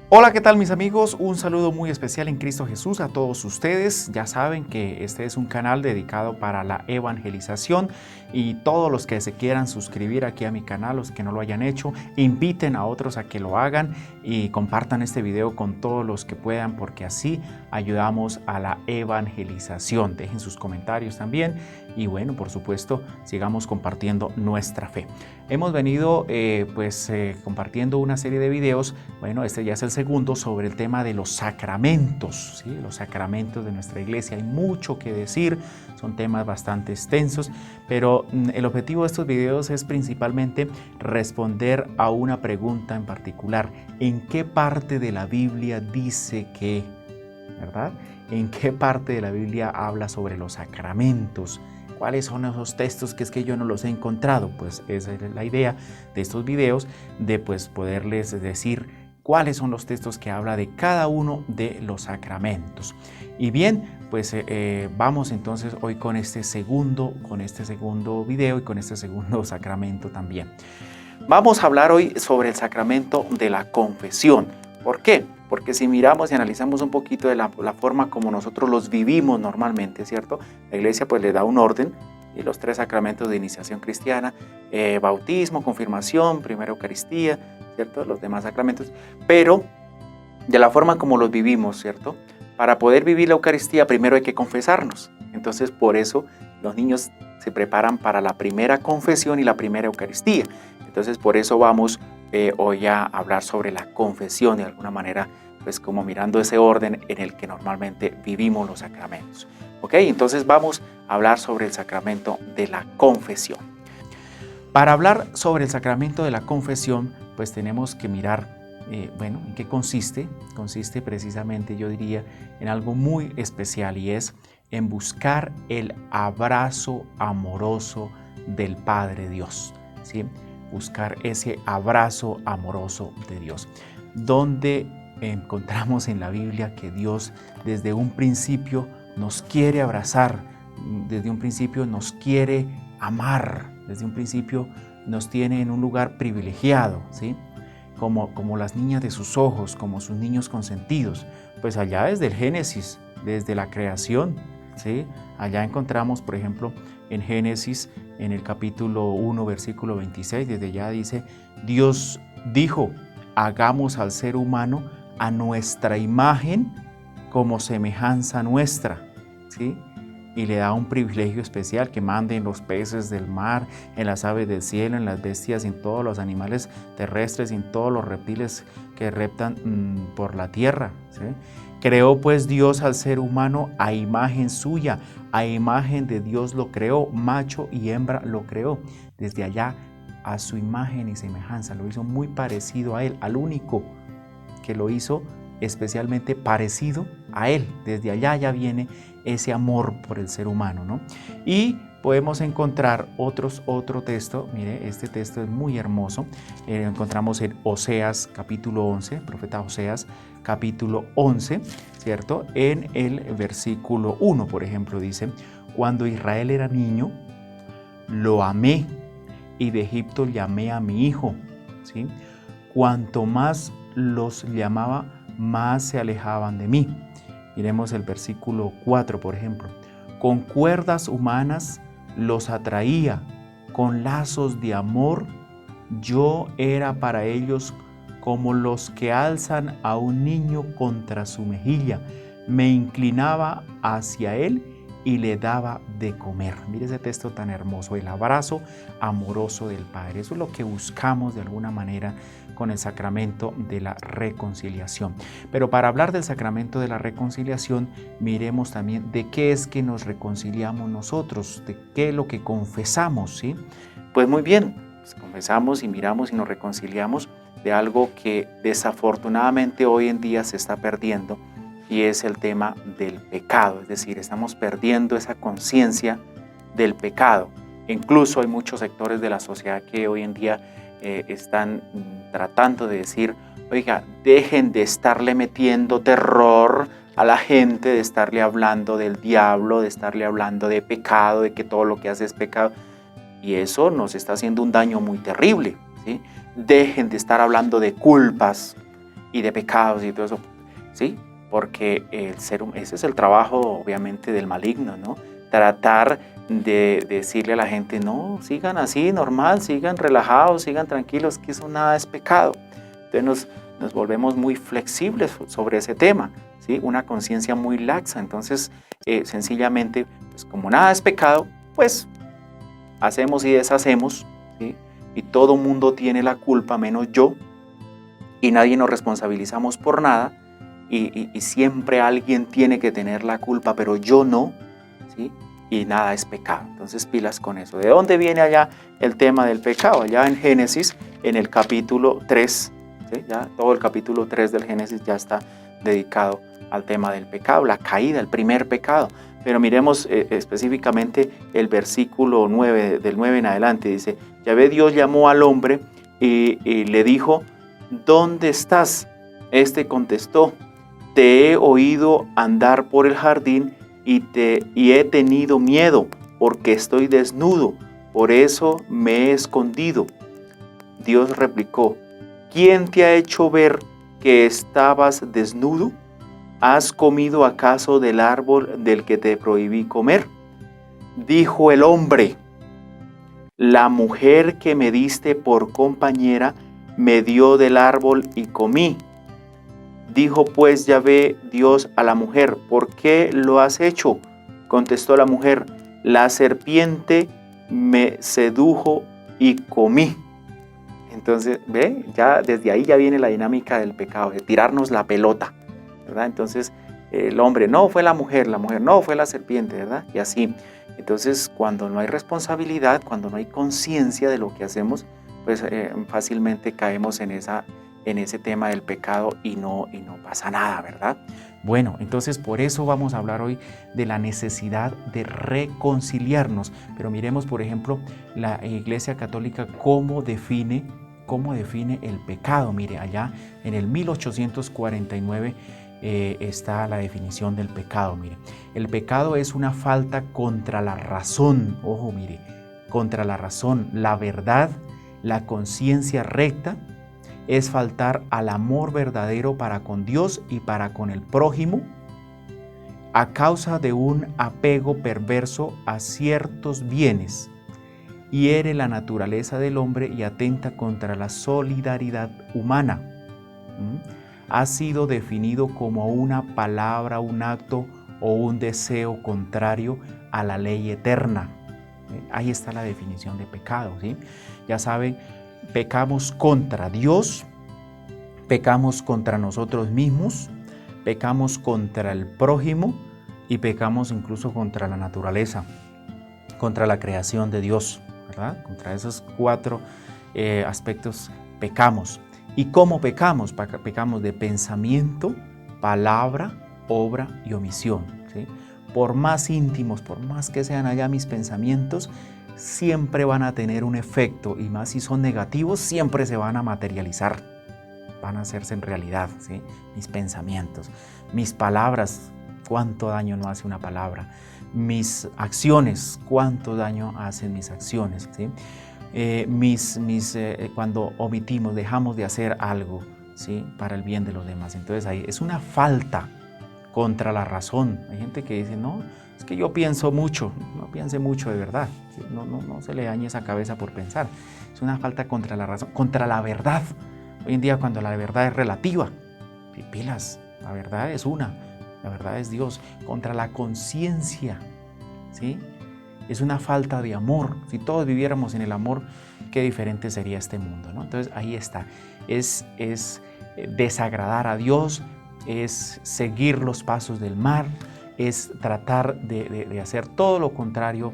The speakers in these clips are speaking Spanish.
Hola, ¿qué tal mis amigos? Un saludo muy especial en Cristo Jesús a todos ustedes. Ya saben que este es un canal dedicado para la evangelización y todos los que se quieran suscribir aquí a mi canal, los que no lo hayan hecho, inviten a otros a que lo hagan y compartan este video con todos los que puedan porque así ayudamos a la evangelización. Dejen sus comentarios también y bueno, por supuesto, sigamos compartiendo nuestra fe. Hemos venido compartiendo una serie de videos. Bueno, este ya es el segundo sobre el tema de los sacramentos, ¿sí? Los sacramentos de nuestra iglesia. Hay mucho que decir, son temas bastante extensos, pero el objetivo de estos videos es principalmente responder a una pregunta en particular. ¿En qué parte de la Biblia dice que, verdad? ¿En qué parte de la Biblia habla sobre los sacramentos? ¿Cuáles son esos textos que es que yo no los he encontrado? Pues esa es la idea de estos videos, de poderles decir cuáles son los textos que habla de cada uno de los sacramentos. Y bien, vamos entonces hoy con este segundo video y con este segundo sacramento también. Vamos a hablar hoy sobre el sacramento de la confesión. ¿Por qué? Porque si miramos y analizamos un poquito de la forma como nosotros los vivimos normalmente, ¿cierto? La iglesia pues le da un orden y los 3 sacramentos de iniciación cristiana, bautismo, confirmación, primera Eucaristía, ¿cierto? Los demás sacramentos, pero de la forma como los vivimos, ¿cierto? Para poder vivir la Eucaristía primero hay que confesarnos. Entonces por eso los niños se preparan para la primera confesión y la primera Eucaristía. Entonces por eso vamos hoy a hablar sobre la confesión de alguna manera, pues como mirando ese orden en el que normalmente vivimos los sacramentos. ¿Ok? Entonces vamos a hablar sobre el sacramento de la confesión. Para hablar sobre el sacramento de la confesión, pues tenemos que mirar, ¿en qué consiste? Consiste precisamente, yo diría, en algo muy especial y es en buscar el abrazo amoroso del Padre Dios, ¿sí? Buscar ese abrazo amoroso de Dios, donde encontramos en la Biblia que Dios desde un principio nos quiere abrazar, desde un principio nos quiere amar, desde un principio nos tiene en un lugar privilegiado, ¿sí? Como las niñas de sus ojos, como sus niños consentidos. Pues allá desde el Génesis, desde la creación, ¿sí? Allá encontramos, por ejemplo, en Génesis, en el capítulo 1, versículo 26, desde allá dice, Dios dijo, hagamos al ser humano a nuestra imagen como semejanza nuestra, ¿sí? Y le da un privilegio especial que mande en los peces del mar, en las aves del cielo, en las bestias, en todos los animales terrestres, en todos los reptiles que reptan por la tierra, ¿sí? Creó pues Dios al ser humano a imagen suya, a imagen de Dios lo creó, macho y hembra lo creó. Desde allá a su imagen y semejanza, lo hizo muy parecido a él, al único que lo hizo especialmente parecido a él. Desde allá ya viene ese amor por el ser humano, ¿no? Y podemos encontrar otro texto, mire, este texto es muy hermoso, lo encontramos en Oseas capítulo 11, profeta Oseas capítulo 11, ¿cierto? En el versículo 1, por ejemplo, dice, cuando Israel era niño, lo amé y de Egipto llamé a mi hijo, ¿sí? Cuanto más los llamaba, más se alejaban de mí. Miremos el versículo 4, por ejemplo. Con cuerdas humanas los atraía, con lazos de amor yo era para ellos como los que alzan a un niño contra su mejilla. Me inclinaba hacia él y le daba de comer. Mire ese texto tan hermoso, el abrazo amoroso del Padre. Eso es lo que buscamos de alguna manera con el sacramento de la reconciliación. Pero para hablar del sacramento de la reconciliación, miremos también de qué es que nos reconciliamos nosotros, de qué es lo que confesamos, ¿sí? Pues muy bien, pues confesamos y miramos y nos reconciliamos de algo que desafortunadamente hoy en día se está perdiendo, y es el tema del pecado, es decir, estamos perdiendo esa conciencia del pecado. Incluso hay muchos sectores de la sociedad que hoy en día están tratando de decir, oiga, dejen de estarle metiendo terror a la gente, de estarle hablando del diablo, de estarle hablando de pecado, de que todo lo que hace es pecado. Y eso nos está haciendo un daño muy terrible, ¿sí? Dejen de estar hablando de culpas. y de pecados y todo eso, ¿sí? Porque ese es el trabajo obviamente del maligno, ¿no? Tratar de decirle a la gente, no, sigan así, normal, sigan relajados, sigan tranquilos, que eso nada es pecado. Entonces nos volvemos muy flexibles sobre ese tema, ¿sí? Una conciencia muy laxa. Entonces, sencillamente, pues como nada es pecado, pues hacemos y deshacemos, ¿sí? Y todo mundo tiene la culpa menos yo, y nadie nos responsabilizamos por nada, y siempre alguien tiene que tener la culpa, pero yo no, ¿sí? Y nada es pecado. Entonces pilas con eso. ¿De dónde viene allá el tema del pecado? Allá en Génesis, en el capítulo 3, ¿sí? Ya todo el capítulo 3 del Génesis ya está dedicado al tema del pecado, la caída, el primer pecado. Pero miremos específicamente el versículo 9, del 9 en adelante. Dice, Yahvé Dios llamó al hombre y le dijo, ¿dónde estás? Este contestó, te he oído andar por el jardín y he tenido miedo porque estoy desnudo, por eso me he escondido. Dios replicó, ¿quién te ha hecho ver que estabas desnudo? ¿Has comido acaso del árbol del que te prohibí comer? Dijo el hombre, la mujer que me diste por compañera me dio del árbol y comí. Dijo pues Yahvé Dios a la mujer, ¿por qué lo has hecho? Contestó la mujer, la serpiente me sedujo y comí. Entonces, ve, ya desde ahí ya viene la dinámica del pecado, de tirarnos la pelota, ¿verdad? Entonces, el hombre, no, fue la mujer no, fue la serpiente, ¿verdad? Y así. Entonces, cuando no hay responsabilidad, cuando no hay conciencia de lo que hacemos, pues fácilmente caemos en ese tema del pecado y no pasa nada, ¿verdad? Bueno, entonces por eso vamos a hablar hoy de la necesidad de reconciliarnos. Pero miremos, por ejemplo, la Iglesia Católica cómo define el pecado. Mire, allá en el 1849 está la definición del pecado. Mire, el pecado es una falta contra la razón. Ojo, mire, contra la razón, la verdad, la conciencia recta. Es faltar al amor verdadero para con Dios y para con el prójimo a causa de un apego perverso a ciertos bienes. Hiere la naturaleza del hombre y atenta contra la solidaridad humana. Ha sido definido como una palabra, un acto o un deseo contrario a la ley eterna. Ahí está la definición de pecado, ¿sí? Ya saben, pecamos contra Dios, pecamos contra nosotros mismos, pecamos contra el prójimo y pecamos incluso contra la naturaleza, contra la creación de Dios, ¿verdad? Contra esos 4 aspectos pecamos. ¿Y cómo pecamos? Pecamos de pensamiento, palabra, obra y omisión, ¿sí? Por más íntimos, por más que sean allá mis pensamientos, siempre van a tener un efecto, y más si son negativos, siempre se van a materializar, van a hacerse en realidad, ¿sí? Mis pensamientos, mis palabras, cuánto daño no hace una palabra, mis acciones, cuánto daño hacen mis acciones, ¿sí? Cuando omitimos, dejamos de hacer algo, ¿sí? Para el bien de los demás. Entonces ahí es una falta contra la razón. Hay gente que dice, no, es que yo pienso mucho. No piense mucho de verdad, ¿sí? No se le dañe esa cabeza por pensar. Es una falta contra la razón, contra la verdad. Hoy en día cuando la verdad es relativa, pilas, la verdad es una, la verdad es Dios. Contra la conciencia, ¿sí? Es una falta de amor. Si todos viviéramos en el amor, qué diferente sería este mundo, ¿no? Entonces ahí está, es desagradar a Dios, es seguir los pasos del mal, es tratar de hacer todo lo contrario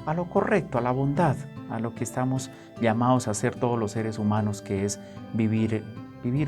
a lo correcto, a la bondad, a lo que estamos llamados a hacer todos los seres humanos, que es vivir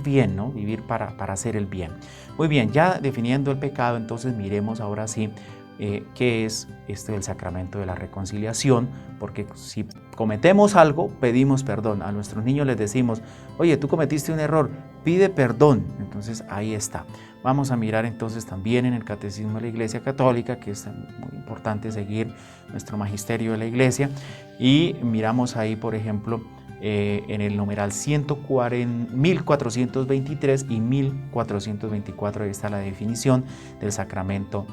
bien, ¿no? Vivir para hacer el bien. Muy bien, ya definiendo el pecado, entonces miremos ahora sí qué es el sacramento de la reconciliación, porque si cometemos algo, pedimos perdón. A nuestros niños les decimos, oye, tú cometiste un error, pide perdón. Entonces ahí está. Vamos a mirar entonces también en el Catecismo de la Iglesia Católica, que es muy importante seguir nuestro magisterio de la Iglesia, y miramos ahí, por ejemplo, en el numeral 1423 y 1424. Ahí está la definición del sacramento,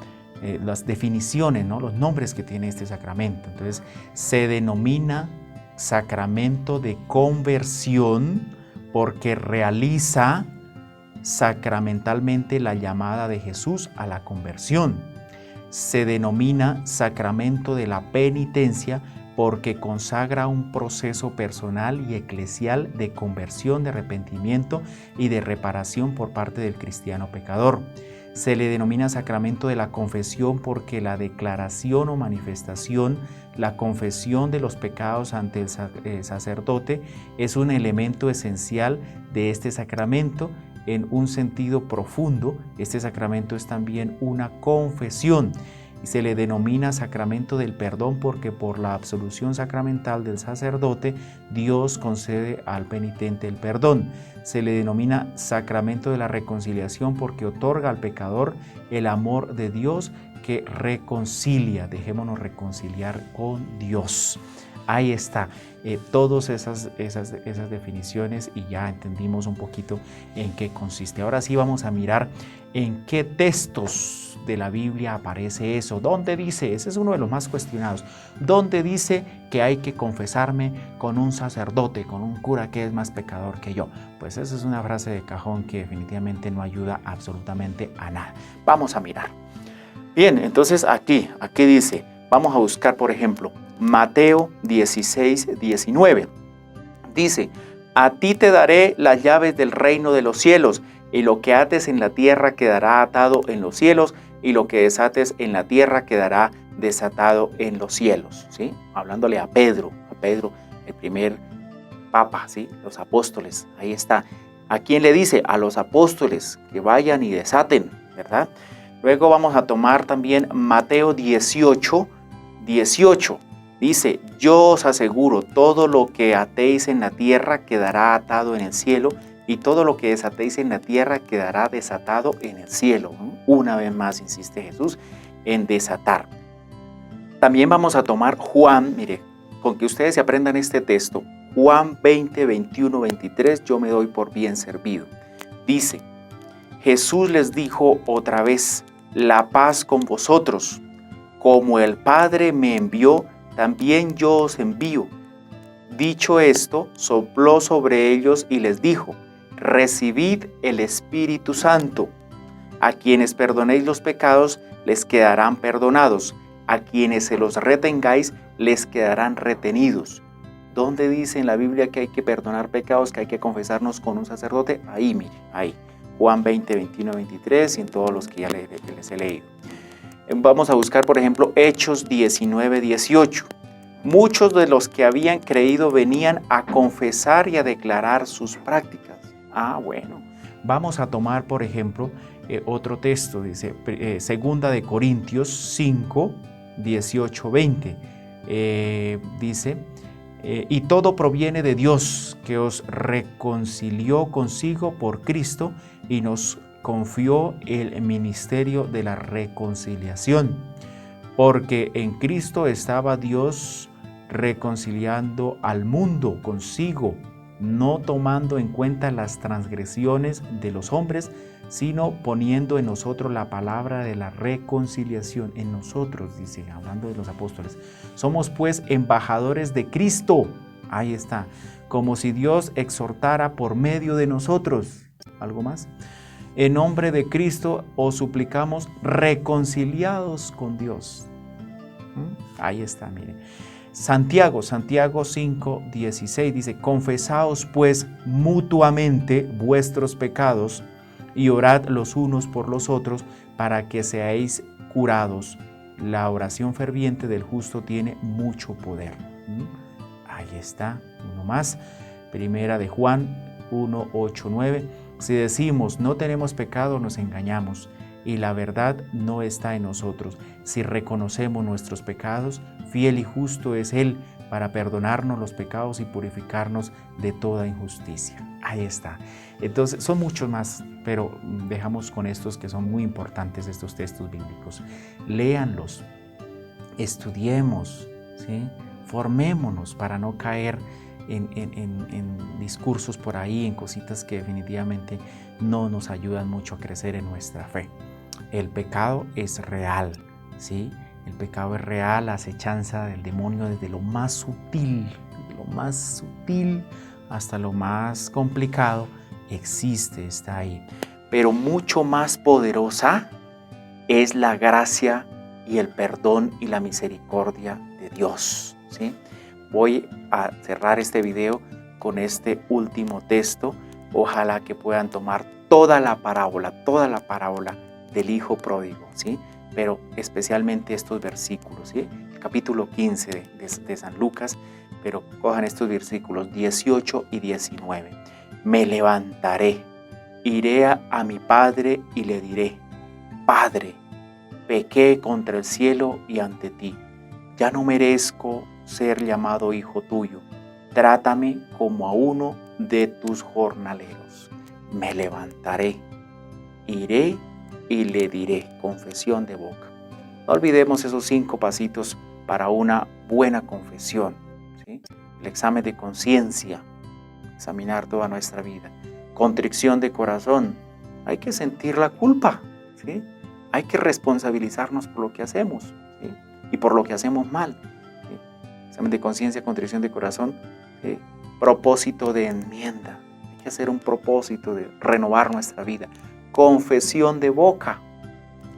las definiciones, ¿no? Los nombres que tiene este sacramento. Entonces, se denomina sacramento de conversión porque realiza sacramentalmente la llamada de Jesús a la conversión. Se denomina sacramento de la penitencia porque consagra un proceso personal y eclesial de conversión, de arrepentimiento y de reparación por parte del cristiano pecador. Se le denomina sacramento de la confesión porque la declaración o manifestación, la confesión de los pecados ante el sacerdote es un elemento esencial de este sacramento. En un sentido profundo, este sacramento es también una confesión y se le denomina sacramento del perdón porque por la absolución sacramental del sacerdote, Dios concede al penitente el perdón. Se le denomina sacramento de la reconciliación porque otorga al pecador el amor de Dios que reconcilia. Dejémonos reconciliar con Dios. Ahí está, todas esas definiciones y ya entendimos un poquito en qué consiste. Ahora sí vamos a mirar en qué textos de la Biblia aparece eso. ¿Dónde dice? Ese es uno de los más cuestionados. ¿Dónde dice que hay que confesarme con un sacerdote, con un cura que es más pecador que yo? Pues esa es una frase de cajón que definitivamente no ayuda absolutamente a nada. Vamos a mirar. Bien, entonces aquí dice, vamos a buscar por ejemplo, Mateo 16, 19. Dice, a ti te daré las llaves del reino de los cielos, y lo que ates en la tierra quedará atado en los cielos, y lo que desates en la tierra quedará desatado en los cielos. ¿Sí? Hablándole a Pedro, el primer papa, ¿sí? Los apóstoles, ahí está. ¿A quién le dice? A los apóstoles que vayan y desaten, ¿verdad? Luego vamos a tomar también Mateo 18, 18. Dice, yo os aseguro, todo lo que atéis en la tierra quedará atado en el cielo, y todo lo que desatéis en la tierra quedará desatado en el cielo. Una vez más insiste Jesús en desatar. También vamos a tomar Juan, mire, con que ustedes se aprendan este texto, Juan 20, 21, 23, yo me doy por bien servido. Dice, Jesús les dijo otra vez, la paz con vosotros, como el Padre me envió, también yo os envío. Dicho esto, sopló sobre ellos y les dijo, recibid el Espíritu Santo. A quienes perdonéis los pecados, les quedarán perdonados. A quienes se los retengáis, les quedarán retenidos. ¿Dónde dice en la Biblia que hay que perdonar pecados, que hay que confesarnos con un sacerdote? Ahí, mire, ahí. Juan 20, 21, 23 y en todos los que ya les he leído. Vamos a buscar, por ejemplo, Hechos 19, 18. Muchos de los que habían creído venían a confesar y a declarar sus prácticas. Bueno. Vamos a tomar, por ejemplo, otro texto, dice, Segunda de Corintios 5, 18, 20. Dice, y todo proviene de Dios, que os reconcilió consigo por Cristo y nos confió el ministerio de la reconciliación, porque en Cristo estaba Dios reconciliando al mundo consigo, no tomando en cuenta las transgresiones de los hombres, sino poniendo en nosotros la palabra de la reconciliación. En nosotros, dice, hablando de los apóstoles. Somos pues embajadores de Cristo. Ahí está. Como si Dios exhortara por medio de nosotros. ¿Algo más? En nombre de Cristo os suplicamos reconciliados con Dios. Ahí está, miren. Santiago 5, 16 dice, confesaos pues mutuamente vuestros pecados y orad los unos por los otros para que seáis curados. La oración ferviente del justo tiene mucho poder. Ahí está, uno más. Primera de Juan 1, 8, 9. Si decimos no tenemos pecado, nos engañamos y la verdad no está en nosotros. Si reconocemos nuestros pecados, fiel y justo es Él para perdonarnos los pecados y purificarnos de toda injusticia. Ahí está. Entonces, son muchos más, pero dejamos con estos que son muy importantes, estos textos bíblicos. Léanlos, estudiemos, ¿sí? Formémonos para no caer en discursos por ahí, en cositas que definitivamente no nos ayudan mucho a crecer en nuestra fe. El pecado es real, ¿sí? El pecado es real, la acechanza del demonio desde lo más sutil hasta lo más complicado existe, está ahí. Pero mucho más poderosa es la gracia y el perdón y la misericordia de Dios, ¿sí? Voy a cerrar este video con este último texto. Ojalá que puedan tomar toda la parábola del Hijo Pródigo, ¿sí? Pero especialmente estos versículos, ¿sí? El capítulo 15 de San Lucas, pero cojan estos versículos 18 y 19. Me levantaré, iré a mi padre y le diré: Padre, pequé contra el cielo y ante ti. Ya no merezco ser llamado hijo tuyo. Trátame como a uno de tus jornaleros. Me levantaré, iré y le diré. Confesión de boca. No olvidemos esos 5 pasitos para una buena confesión, ¿sí? El examen de conciencia, examinar toda nuestra vida. Contrición de corazón. Hay que sentir la culpa, ¿sí? Hay que responsabilizarnos por lo que hacemos, ¿sí? Y por lo que hacemos mal, ¿sí? Examen de conciencia, contrición de corazón, ¿sí? Propósito de enmienda. Hay que hacer un propósito de renovar nuestra vida. Confesión de boca.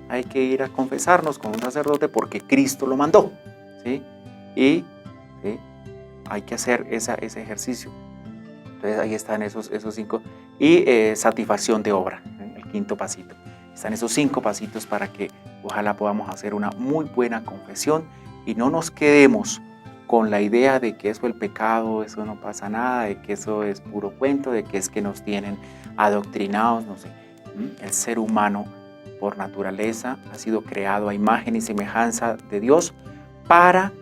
Hay que ir a confesarnos con un sacerdote porque Cristo lo mandó, ¿sí? Y ¿sí? Hay que hacer ese ejercicio. Entonces ahí están esos 5. Y satisfacción de obra, ¿sí? El 5.º pasito. Están esos 5 pasitos para que ojalá podamos hacer una muy buena confesión y no nos quedemos con la idea de que eso es el pecado, eso no pasa nada, de que eso es puro cuento, de que es que nos tienen adoctrinados, no sé. El ser humano por naturaleza ha sido creado a imagen y semejanza de Dios para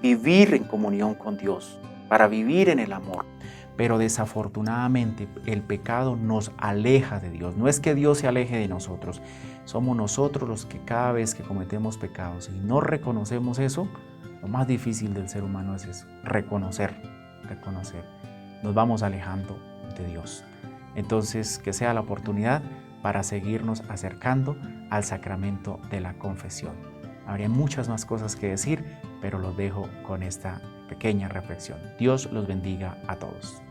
vivir en comunión con Dios, para vivir en el amor. Pero desafortunadamente el pecado nos aleja de Dios. No es que Dios se aleje de nosotros, somos nosotros los que cada vez que cometemos pecados y no reconocemos eso, lo más difícil del ser humano es eso, reconocer. Nos vamos alejando de Dios. Entonces, que sea la oportunidad para seguirnos acercando al sacramento de la confesión. Habría muchas más cosas que decir, pero los dejo con esta pequeña reflexión. Dios los bendiga a todos.